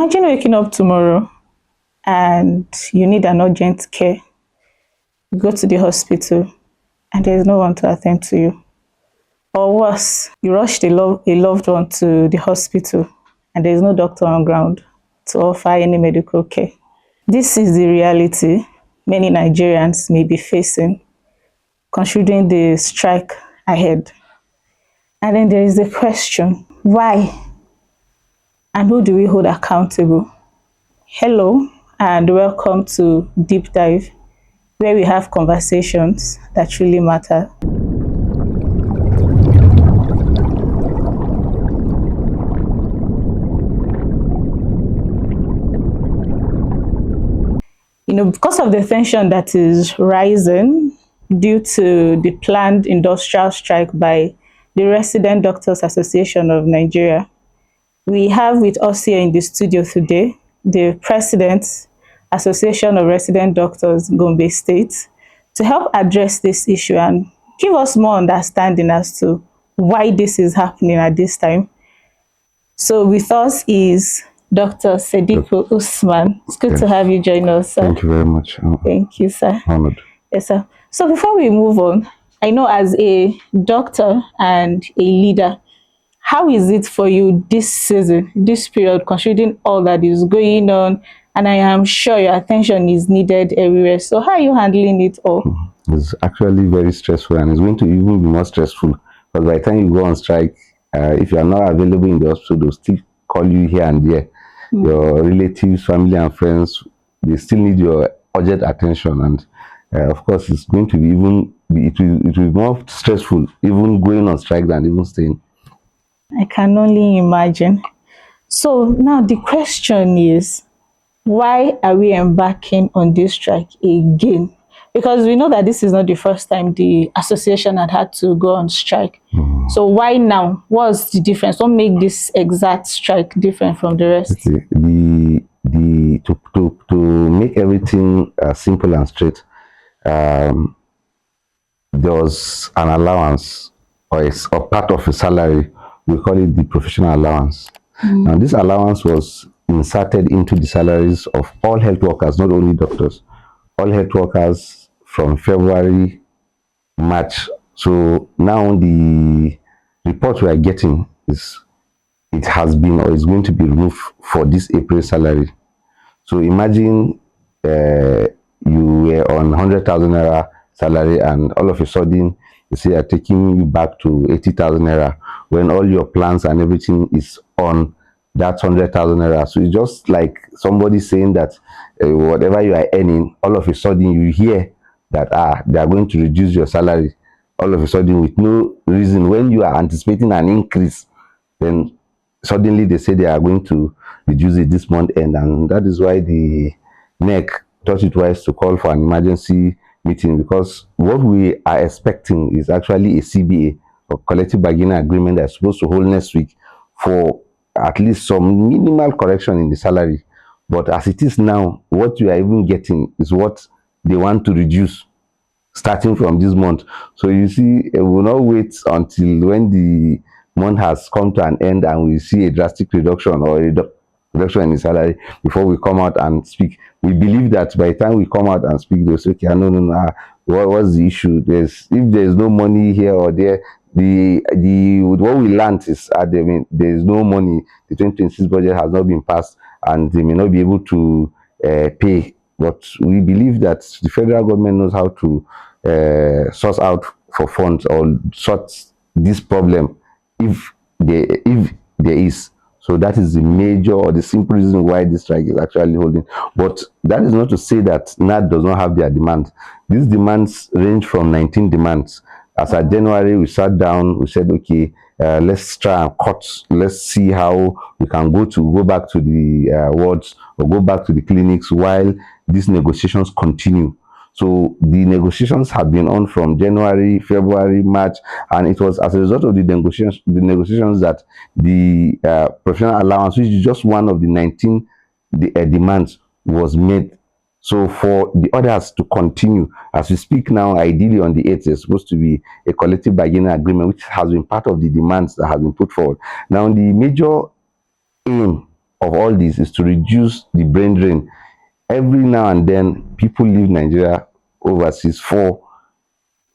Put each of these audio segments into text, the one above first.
Imagine waking up tomorrow and you need an urgent care. You go to the hospital and there is no one to attend to you. Or worse, you rush a loved one to the hospital and there is no doctor on ground to offer any medical care. This is the reality many Nigerians may be facing considering the strike ahead. And then there is the question, why? And who do we hold accountable? Hello and welcome to Deep Dive, where we have conversations that really matter. Because of the tension that is rising due to the planned industrial strike by the Resident Doctors Association of Nigeria, we have with us here in the studio today the President, Association of Resident Doctors, Gombe State, to help address this issue and give us more understanding as to why this is happening at this time. So with us is Dr. Sadiku Usman. It's good to have you join us, sir. Thank you very much. Thank you, sir. Honored. Yes, sir. So before we move on, I know as a doctor and a leader, how is it for you this season, this period, considering all that is going on? And I am sure your attention is needed everywhere. So how are you handling it all? It's actually very stressful, and it's going to even be more stressful because by the time you go on strike, if you are not available in the hospital, they'll still call you here and there. Your relatives, family and friends, they still need your urgent attention. And of course, it's going to be it will be more stressful even going on strike than even staying. I can only imagine. So now the question is, why are we embarking on this strike again? Because we know that this is not the first time the association had to go on strike. So why now? What's the difference? What makes this exact strike different from the rest? Okay. To make everything simple and straight, there was an allowance or part of a salary. We call it the professional allowance. Now, this allowance was inserted into the salaries of all health workers, not only doctors, all health workers from February, March. So now the report we are getting is it has been or is going to be removed for this April salary. So imagine you were on 100,000 naira salary and all of a sudden they say are taking you back to 80,000 naira when all your plans and everything is on that 100,000 naira. So it's just like somebody saying that whatever you are earning, all of a sudden you hear that they are going to reduce your salary all of a sudden with no reason. When you are anticipating an increase, then suddenly they say they are going to reduce it this month end, and that is why the NEC thought it wise to call for an emergency meeting, because what we are expecting is actually a CBA or collective bargaining agreement that's supposed to hold next week for at least some minimal correction in the salary. But as it is now, what you are even getting is what they want to reduce starting from this month. So you see, we will not wait until when the month has come to an end and we see a drastic reduction or a reduction in the salary before we come out and speak. We believe that by the time we come out and speak, they'll say, okay, no, what's the issue? If there's no money here or there, what we learned is there is no money. The 2026 budget has not been passed and they may not be able to pay. But we believe that the federal government knows how to source out for funds or sort this problem if there is. So that is the major or the simple reason why this strike is actually holding. But that is not to say that NAT does not have their demand. These demands range from 19 demands. As at January, we sat down, we said, okay, let's try and cut. Let's see how we can go back to the wards or go back to the clinics while these negotiations continue. So the negotiations have been on from January, February, March, and it was as a result of the negotiations that the professional allowance, which is just one of the 19 demands, was made. So for the others to continue, as we speak now, ideally on the 8th, there's supposed to be a collective bargaining agreement, which has been part of the demands that have been put forward. Now, the major aim of all this is to reduce the brain drain. Every now and then, people leave Nigeria overseas for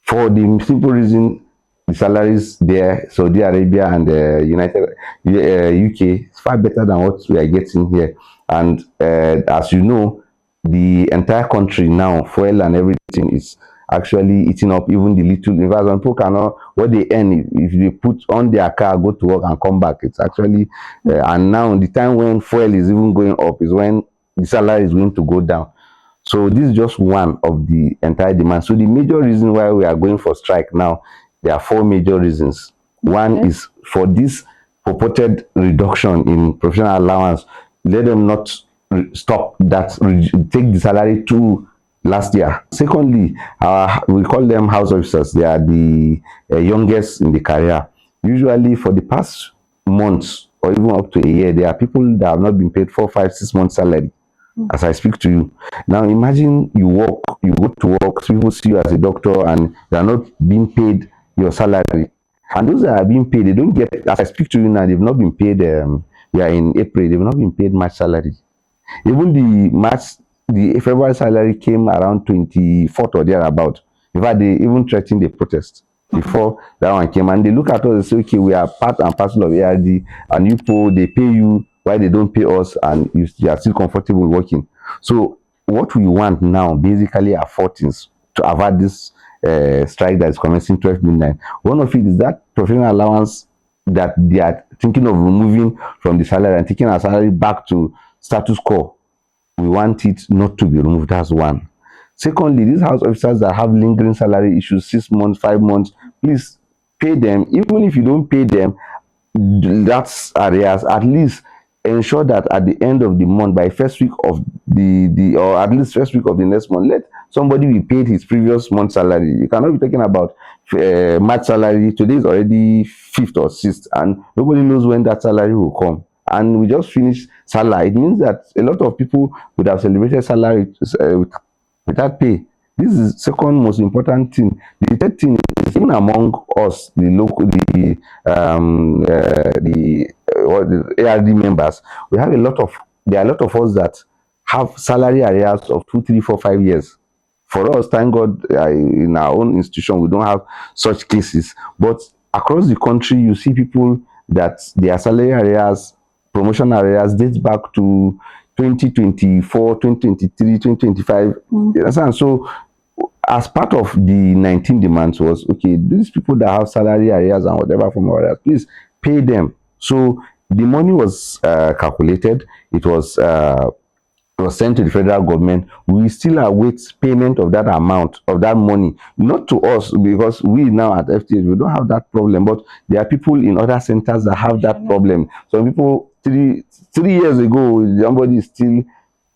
the simple reason the salaries there, Saudi Arabia and United UK, is far better than what we are getting here. And as you know, the entire country now, fuel and everything is actually eating up even the little. In fact, some people cannot, what they earn, if they put on their car, go to work and come back, it's actually, and now the time when fuel is even going up is when the salary is going to go down. So this is just one of the entire demand. So the major reason why we are going for strike now, there are four major reasons. One is for this purported reduction in professional allowance. Let them not stop that, take the salary to last year. Secondly, we call them house officers. They are the youngest in the career. Usually for the past months or even up to a year, there are people that have not been paid 4, 5, 6 months salary as I speak to you. Now imagine you work, you go to work, people see you as a doctor and they are not being paid your salary. And those that are being paid, they don't get, as I speak to you now, they've not been paid, we are in April, they've not been paid March salary. Even the February salary came around 24th or thereabout. In fact, they even threatened the protest before that one came. And they look at us and say, okay, we are part and parcel of ARD, and they pay you why they don't pay us, and you are still comfortable working. So what we want now basically are 4 things to avert this strike that is commencing 12 midnight. One of it is that professional allowance that they are thinking of removing from the salary and taking our salary back to status quo. We want it not to be removed. That's one. Secondly, these house officers that have lingering salary issues, 6 months, 5 months, please pay them. Even if you don't pay them, that's arrears. At least ensure that at the end of the month, by first week of or at least first week of the next month, let somebody be paid his previous month's salary. You cannot be talking about March salary. Today is already 5th or 6th, and nobody knows when that salary will come. And we just finished Salah. It means that a lot of people would have celebrated salary without pay. This is the second most important thing. The third thing is, even among us, the ARD members, there are a lot of us that have salary arrears of 2, 3, 4, 5 years. For us, thank God, in our own institution, we don't have such cases. But across the country, you see people that their salary arrears, promotion arrears, dates back to 2024, 2023, 2025. You understand? So as part of the 19 demands was, okay, these people that have salary arrears and whatever from arrears, please pay them. So the money was calculated. It was sent to the federal government. We still await payment of that amount, of that money, not to us, because we now at FTH, we don't have that problem, but there are people in other centers that have that problem. Some people, 3 years ago, somebody is still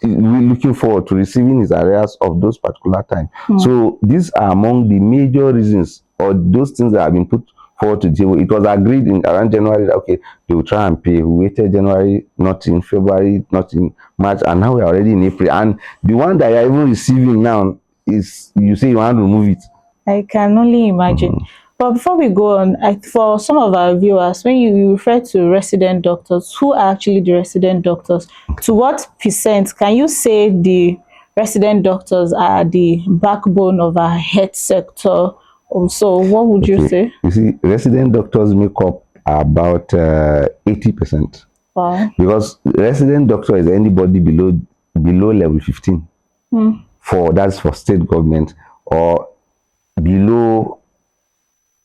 looking forward to receiving his arrears of those particular time. So these are among the major reasons, or those things that have been put forward to the table. It was agreed in around January that, okay, they will try and pay. We waited January, not in February, not in March, and now we are already in April. And the one that you are even receiving now is, you say you want to remove it. I can only imagine. But before we go on, for some of our viewers, when you refer to resident doctors, who are actually the resident doctors? To what percent can you say the resident doctors are the backbone of our health sector? So what would you say? You see, resident doctors make up about 80%. Wow. Because resident doctor is anybody below level 15. That's for state government, or below.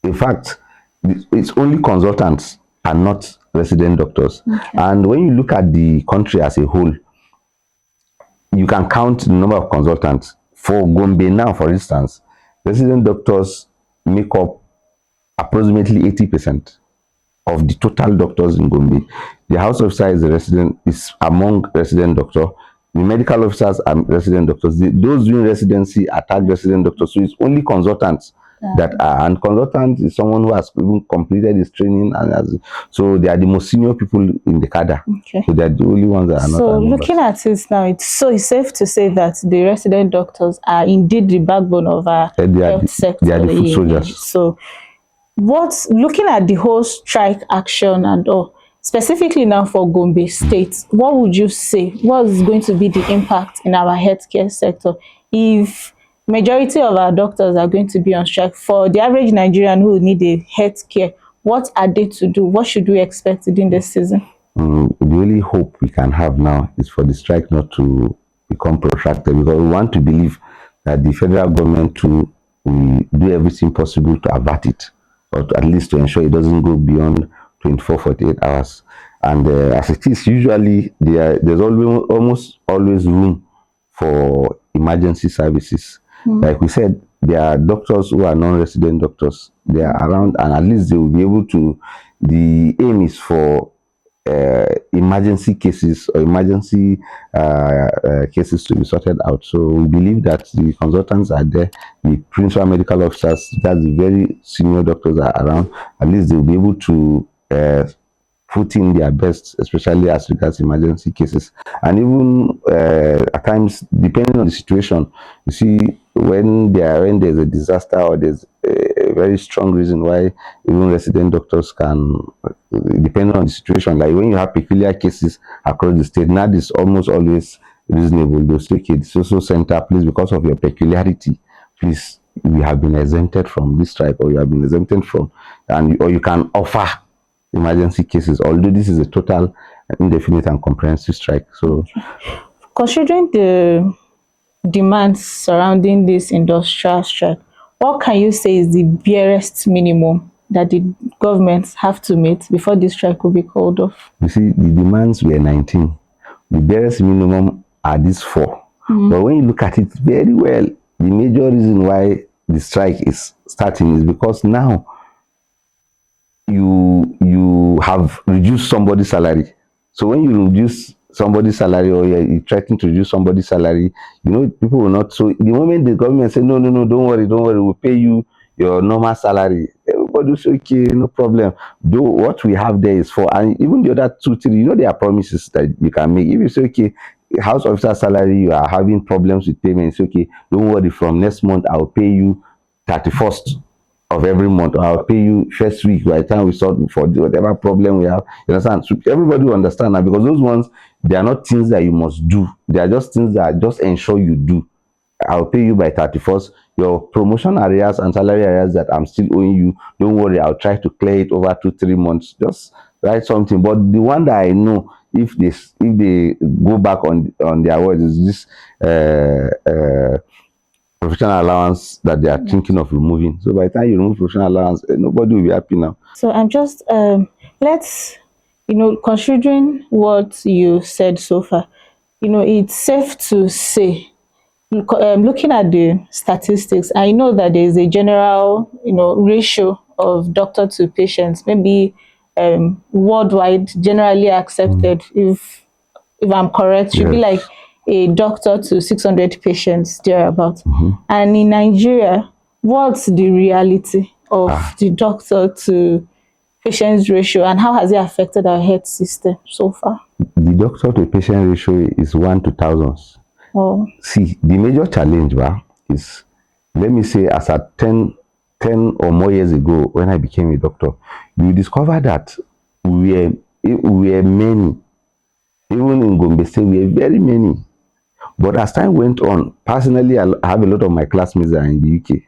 In fact, it's only consultants and not resident doctors. And when you look at the country as a whole, you can count the number of consultants. For Gombe now, for instance, resident doctors make up approximately 80% of the total doctors in Gombe. The house officer is among resident doctors. The medical officers are resident doctors. Those doing residency are tag resident doctors. So it's only consultants that are, and consultant is someone who has even completed his training, and so they are the most senior people in the cadre. So they are the only ones that are not. So looking at it now, it's safe to say that the resident doctors are indeed the backbone of our health sector. They are the foot soldiers. So looking at the whole strike action and all, Specifically now for Gombe State, what would you say? What is going to be the impact in our healthcare sector if majority of our doctors are going to be on strike? For the average Nigerian who need a healthcare, what are they to do? What should we expect within this season? The only hope we can have now is for the strike not to become protracted, because we want to believe that the federal government too will do everything possible to avert it, or to, at least to ensure it doesn't go beyond 24, 48 hours. And as it is, usually there's almost always room for emergency services. Like we said, there are doctors who are non-resident doctors. They are around, and at least they will be able to. The aim is for emergency cases or emergency cases to be sorted out. So we believe that the consultants are there, the principal medical officers, that's the very senior doctors are around. At least they'll be able to put in their best, especially as regards emergency cases. And even at times, depending on the situation, you see, when there's a disaster or there's a very strong reason why even resident doctors can, depending on the situation, like when you have peculiar cases across the state, NAD is almost always reasonable. They'll say, okay, the social center, please, because of your peculiarity, please, we have been exempted from this strike, or you have been exempted from, or you can offer emergency cases, although this is a total, indefinite and comprehensive strike. So considering the demands surrounding this industrial strike, what can you say is the barest minimum that the governments have to meet before this strike will be called off? you see, the demands were 19. The barest minimum are these 4. But when you look at it very well, the major reason why the strike is starting is because now you have reduced somebody's salary. So when you reduce somebody's salary, or you threaten to reduce somebody's salary, people will not. So the moment the government say no, don't worry, we'll pay you your normal salary, everybody will say okay, no problem. Though what we have there is for, and even the other 2, 3, there are promises that you can make. If you say okay, house officer salary, you are having problems with payments, okay, don't worry, from next month I'll pay you 31st of every month, or I'll pay you first week by the time we sort for whatever problem we have. You understand? So everybody will understand that, because those ones, they are not things that you must do. They are just things that just ensure you do. I'll pay you by 31st. Your promotion arrears and salary arrears that I'm still owing you, don't worry, I'll try to clear it over 2, 3 months. Just write something. But the one that I know, if they go back on their words, is this professional allowance that they are thinking of removing. So by the time you remove professional allowance, nobody will be happy now. So I'm just let's considering what you said so far, it's safe to say, looking at the statistics, I know that there is a general ratio of doctor to patients, maybe worldwide, generally accepted. If I'm correct, should be like a doctor to 600 patients thereabout. And in Nigeria, what's the reality of the doctor to patients ratio, and how has it affected our health system so far? The doctor to patient ratio is 1 to thousands. Oh. See, the major challenge is, let me say, as at 10 or more years ago, when I became a doctor, you discover that we are many. Even in Gombe State, we are very many. But as time went on, personally, I have a lot of my classmates that are in the UK.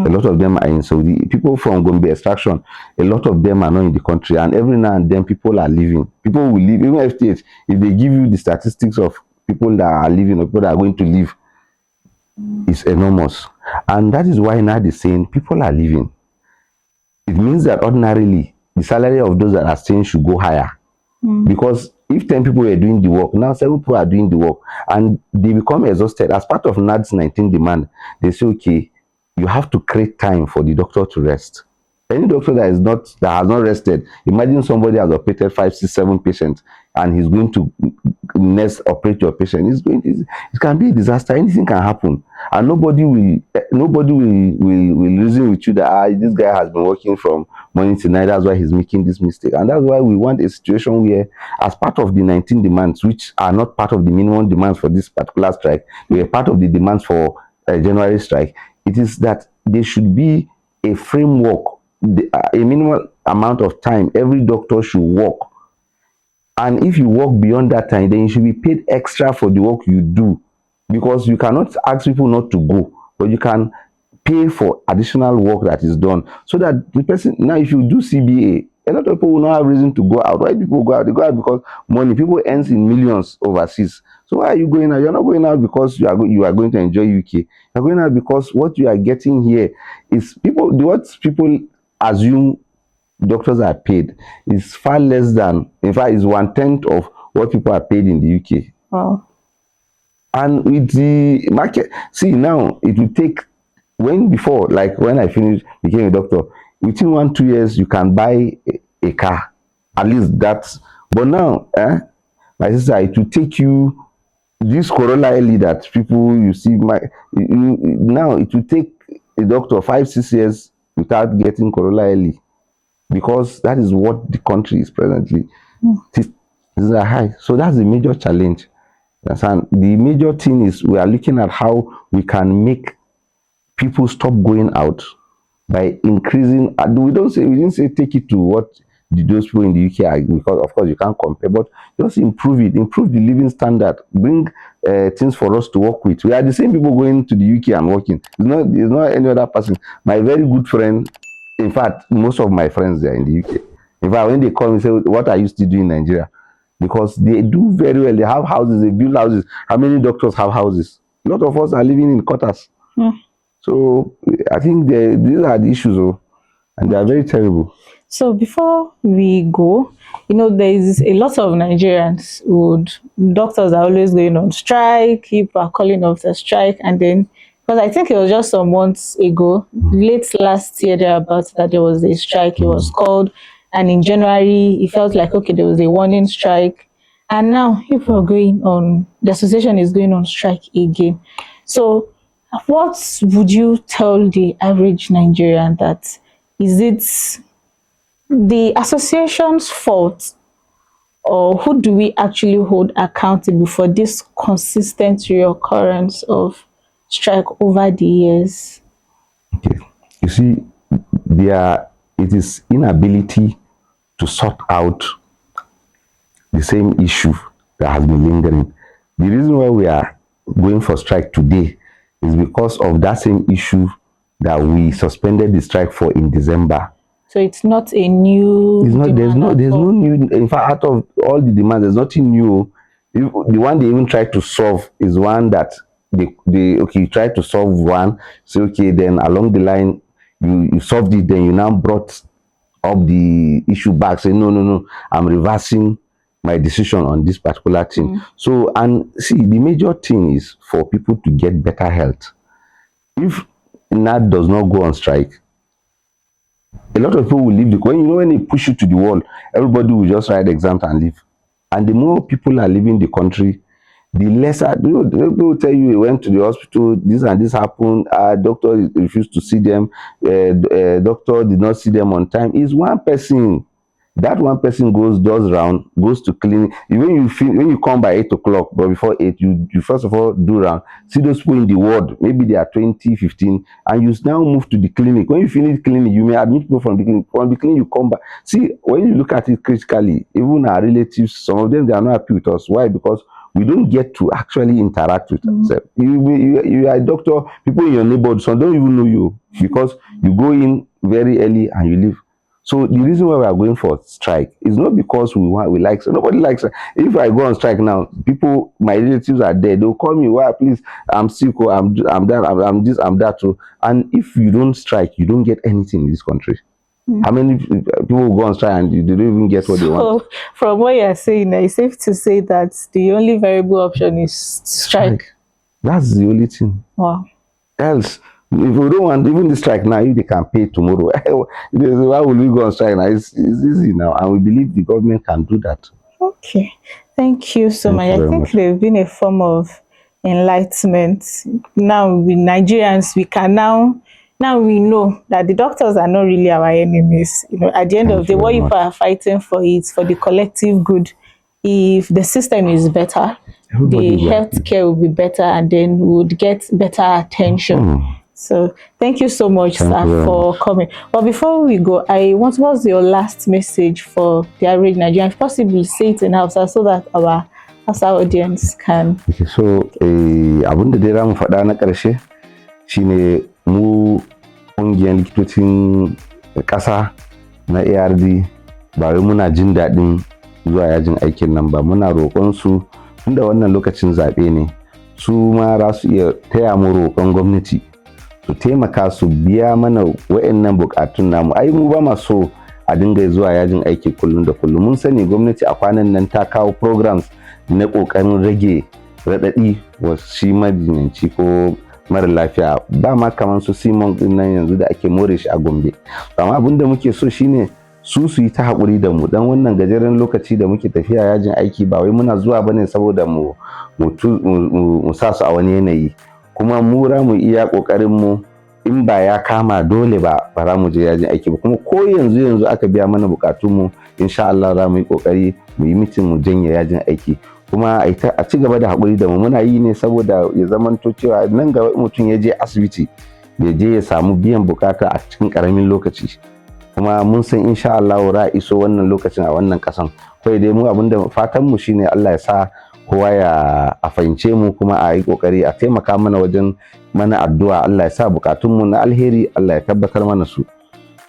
A lot of them are in Saudi. People from Gombe extraction, a lot of them are not in the country. And every now and then, people are leaving. People will leave. Even FTH, if they give you the statistics of people that are leaving or people that are going to leave, it's enormous. And that is why now they're saying people are leaving. It means that ordinarily, the salary of those that are staying should go higher. Because if 10 people are doing the work, now 7 people are doing the work, and they become exhausted. As part of NAD's 19 demand, they say, okay, you have to create time for the doctor to rest. Any doctor that has not rested, imagine somebody has operated 5, 6, 7 patients, and he's going to next operate your patient. It can be a disaster. Anything can happen, and nobody will reason with you that this guy has been working from morning to night. That's why he's making this mistake, and that's why we want a situation where, as part of the 19 demands, which are not part of the minimum demands for this particular strike, they are part of the demands for January strike. It is that there should be a framework, a minimal amount of time every doctor should work And if you work beyond that time, then you should be paid extra for the work you do, because you cannot ask people not to go, but you can pay for additional work that is done, so that the person, now if you do CBA, a lot of people will not have reason to go out. Why do people go out? They go out because money. People earns in millions overseas. So why are you going out? You're not going out because you are going to enjoy UK. You're going out because what you are getting here is what people assume doctors are paid is far less than, in fact, is 1/10 of what people are paid in the UK. Wow. And with the market, see now, it will take, when before, like when I finished, became a doctor, within 1-2 years, you can buy a car. At least that's, but now, my sister, it will take you, this Corolla LE that people you see, now it will take a doctor 5-6 years without getting Corolla LE, because that is what the country is presently. This is a high. So that's the major challenge. And the major thing is we are looking at how we can make people stop going out by increasing. We didn't say take it to what those people in the UK are, because of course you can't compare, but just improve it, improve the living standard, bring things for us to work with. We are the same people going to the UK and working. It's not any other person. My very good friend, in fact, most of my friends are in the UK. In fact, when they call me, say, what are you still doing in Nigeria? Because they do very well. They have houses, they build houses. How many doctors have houses? A lot of us are living in quarters. So I think these are the issues, and they are very terrible. So before we go, there is a lot of Nigerians doctors are always going on strike, people are calling off the strike, and then, because I think it was just some months ago, late last year thereabouts, that there was a strike. It was called, and in January it felt like, okay, there was a warning strike, and now people are going on, the association is going on strike again. So what would you tell the average Nigerian, that is it the association's fault, or who do we actually hold accountable for this consistent reoccurrence of strike over the years? Okay. You see, it is inability to sort out the same issue that has been lingering. The reason why we are going for strike today is because of that same issue that we suspended the strike for in December. So it's not a new. It's not. There's no new. In fact, out of all the demands, there's nothing new. The one they even try to solve is one that you try to solve one. So okay, then along the line you solved it. Then you now brought up the issue back, saying no, I'm reversing my decision on this particular thing. So, and see, the major thing is for people to get better health. If NAT does not go on strike, a lot of people will leave when they push you to the wall, everybody will just write exams and leave. And the more people are leaving the country, the lesser people will tell you, they went to the hospital, this and this happened, doctor refused to see them, doctor did not see them on time. It's one person. That one person goes to clinic. When you come by 8 o'clock, but before 8, you first of all do round, see those people in the ward, maybe they are 20, 15, and you now move to the clinic. When you finish clinic, you may admit people from the clinic. From the clinic, you come back. See, when you look at it critically, even our relatives, some of them, they are not happy with us. Why? Because we don't get to actually interact with ourselves. You are a doctor, people in your neighborhood, some don't even know you, because you go in very early and you leave. So the reason why we are going for strike is not because we like, so nobody likes it. If I go on strike now, people, my relatives are there, they'll call me, why, please, I'm sick, or I'm that, I'm this, I'm that too. And if you don't strike, you don't get anything in this country. How many people go on strike and they don't even get what they want? So from what you're saying, it's safe to say that the only viable option is strike. That's the only thing. Wow. Else, if we don't want even the strike now, if they can pay tomorrow, why will we go on strike now? It's easy now, and we believe the government can do that. Okay, thank you so much. I think there's been a form of enlightenment. Now, we Nigerians, we can now we know that the doctors are not really our enemies. At the end of the day, what you are fighting for is for the collective good. If the system is better, the healthcare will be better, and then we would get better attention. So thank you so much, Thank you sir, very for much. coming. But before we go, what's your last message for the average Nigerian? Possibly say it in Hausa so that our Hausa audience can. Okay, so abin da dai za mu faɗa na ƙarshe shine mu ƙungiyar likitocin ƙasa na ARD ba wai muna jin daɗin zuwa yajin aikin nan ba, muna roƙon su tunda wannan lokacin zaɓe ne, su ma za su iya taya mu roƙon gwamnati su taimaka su biya mana wa'annan buƙatun namu. Ai mu ba ma so a dinga zuwa yajin aiki kullum da kullum. Mun sani gwamnati a kwanan nan ta kawo programs na ƙoƙarin rage raɗaɗi wa shi majinyanci ko mara lafiya, ba ma kamar su Simon din nan yanzu da ake more shi a Gombe. Amma abin da muke so shine su yi ta haƙuri da mu dan wannan gajeren lokaci da muke tafiya yajin aiki, ba wai muna zuwa bane saboda mu sa su a wani yanayi, kuma mu ra mu iya ƙoƙarin mu in ba ya kama dole ba za mu je yajin aiki ba, kuma ko yanzu aka biya mana bukatun mu insha Allah za mu yi ƙoƙari mu yi mitin mu janye yajin aiki, kuma a ci gaba da haƙuri da mu. Muna yi ne saboda ya zamanto cewa nan gaba mutum ya je asibiti ya je ya samu biyan bukata a cikin ƙaramin lokaci, kuma mun san insha Allah ra iso wannan lokacin a wannan ƙasan. Kawai dai mu abinda fatan mu shine Allah ya sa kowa ya fahimce mu, kuma a yi ƙoƙari a taimaka mana wajen mana addu'a Allah ya sa bukatun mu na alheri Allah ya tabbatar mana su.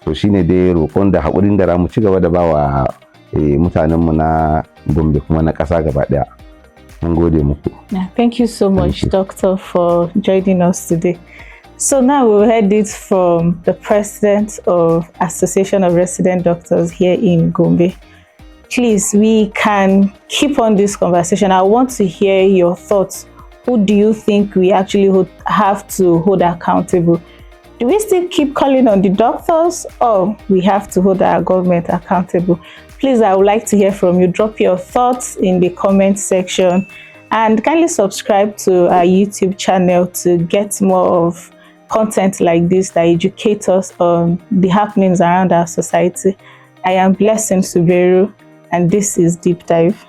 To shine dai roƙon da haƙurin da za mu ci gaba da bawa mutanen mu na Gombe kuma na ƙasa gaba ɗaya. Mun gode muku. Thank you so much, Doctor, for joining us today. So now we heard it from the president of Association of Resident Doctors here in Gombe. Please, we can keep on this conversation. I want to hear your thoughts. Who do you think we actually have to hold accountable? Do we still keep calling on the doctors, or we have to hold our government accountable? Please, I would like to hear from you. Drop your thoughts in the comment section and kindly subscribe to our YouTube channel to get more of content like this that educate us on the happenings around our society. I am Blessing Suberu, and this is Deep Dive.